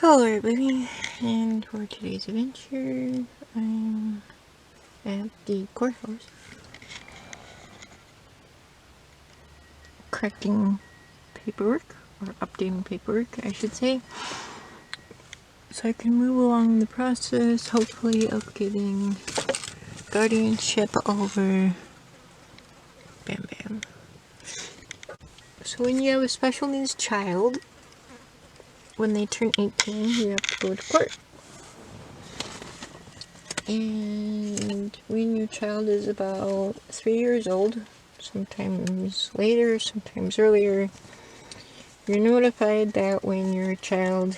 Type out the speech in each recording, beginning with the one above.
Hello everybody, and for today's adventure, I'm at the courthouse correcting paperwork, or updating paperwork I should say, so I can move along the process, hopefully of getting guardianship over Bam Bam. So when you have a special needs child, when they turn 18, you have to go to court. And when your child is about 3 years old, sometimes later, sometimes earlier, you're notified that when your child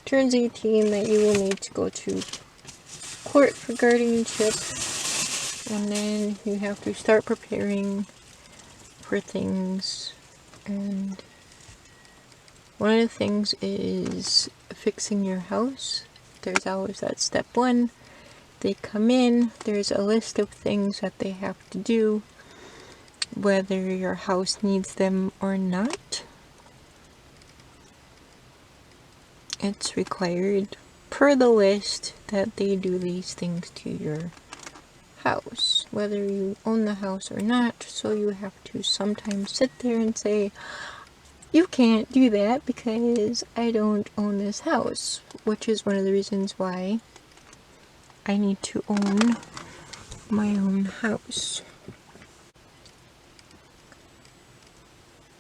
turns 18 that you will need to go to court for guardianship, and then you have to start preparing for things. And one of the things is fixing your house. There's always that step one. They come in, there's a list of things that they have to do, whether your house needs them or not. It's required per the list that they do these things to your house, whether you own the house or not. So you have to sometimes sit there and say, you can't do that because I don't own this house, which is one of the reasons why I need to own my own house.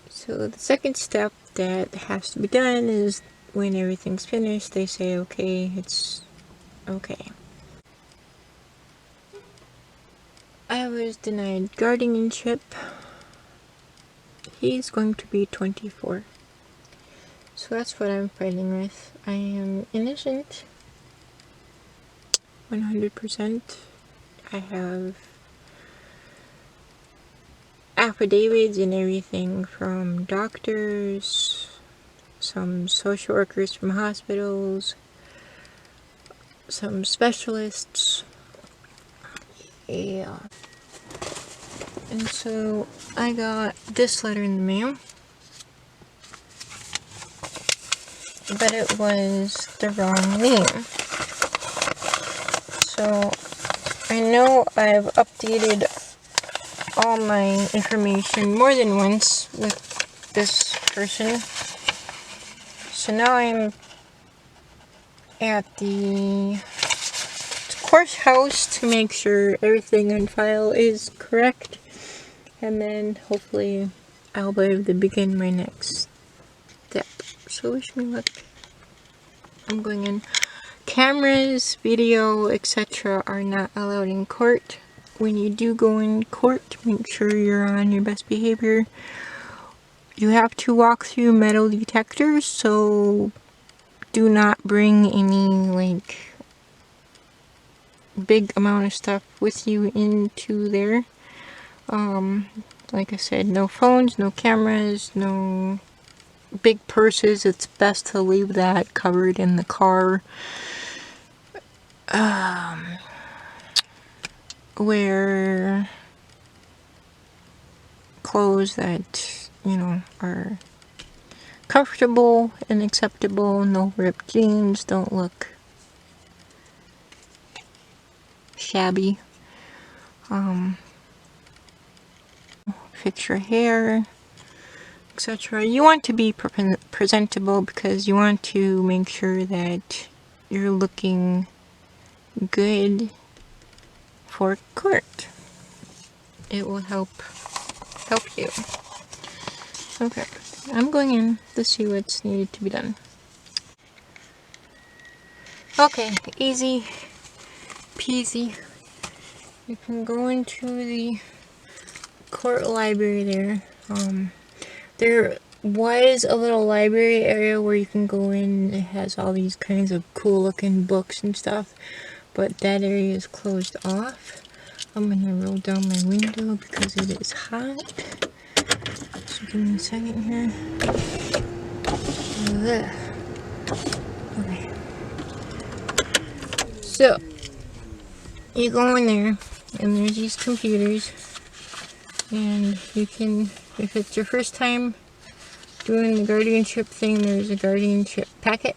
So the second step that has to be done is when everything's finished, they say, okay, it's okay. I was denied guardianship. He's going to be 24. So that's what I'm fighting with. I am innocent. 100%. I have affidavits and everything from doctors, some social workers from hospitals, some specialists. Yeah. And so I got this letter in the mail, but it was the wrong name. So I know I've updated all my information more than once with this person. So now I'm at the courthouse to make sure everything on file is correct, and then hopefully I'll be able to begin my next step. So wish me luck. I'm going in. Cameras, video, etc. are not allowed in court. When you do go in court, make sure you're on your best behavior. You have to walk through metal detectors, so do not bring any big amount of stuff with you into there. Like I said, no phones, no cameras, no big purses. It's best to leave that covered in the car. Wear clothes that, are comfortable and acceptable. No ripped jeans. Don't look shabby. Fix your hair, etc. You want to be presentable because you want to make sure that you're looking good for court. It will help you. Okay, I'm going in to see what's needed to be done. Okay, easy peasy. You can go into the court library there. There was a little library area where you can go in. It has all these kinds of cool looking books and stuff, but that area is closed off. I'm gonna roll down my window because it is hot. So give me a second here. Okay. So you go in there, and there's these computers, and you can, if it's your first time doing the guardianship thing, there's a guardianship packet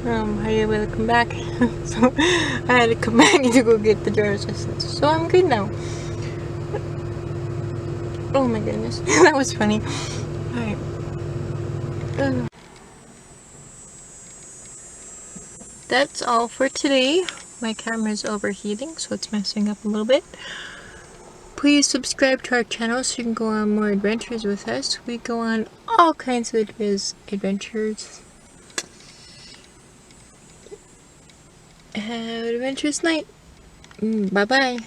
I able to come back. So I had to come back to go get the driver's license. So I'm good now. Oh my goodness, that was funny. Alright. That's all for today. My camera is overheating, so it's messing up a little bit. Please subscribe to our channel so you can go on more adventures with us. We go on all kinds of adventures. Have an adventurous night. Bye-bye.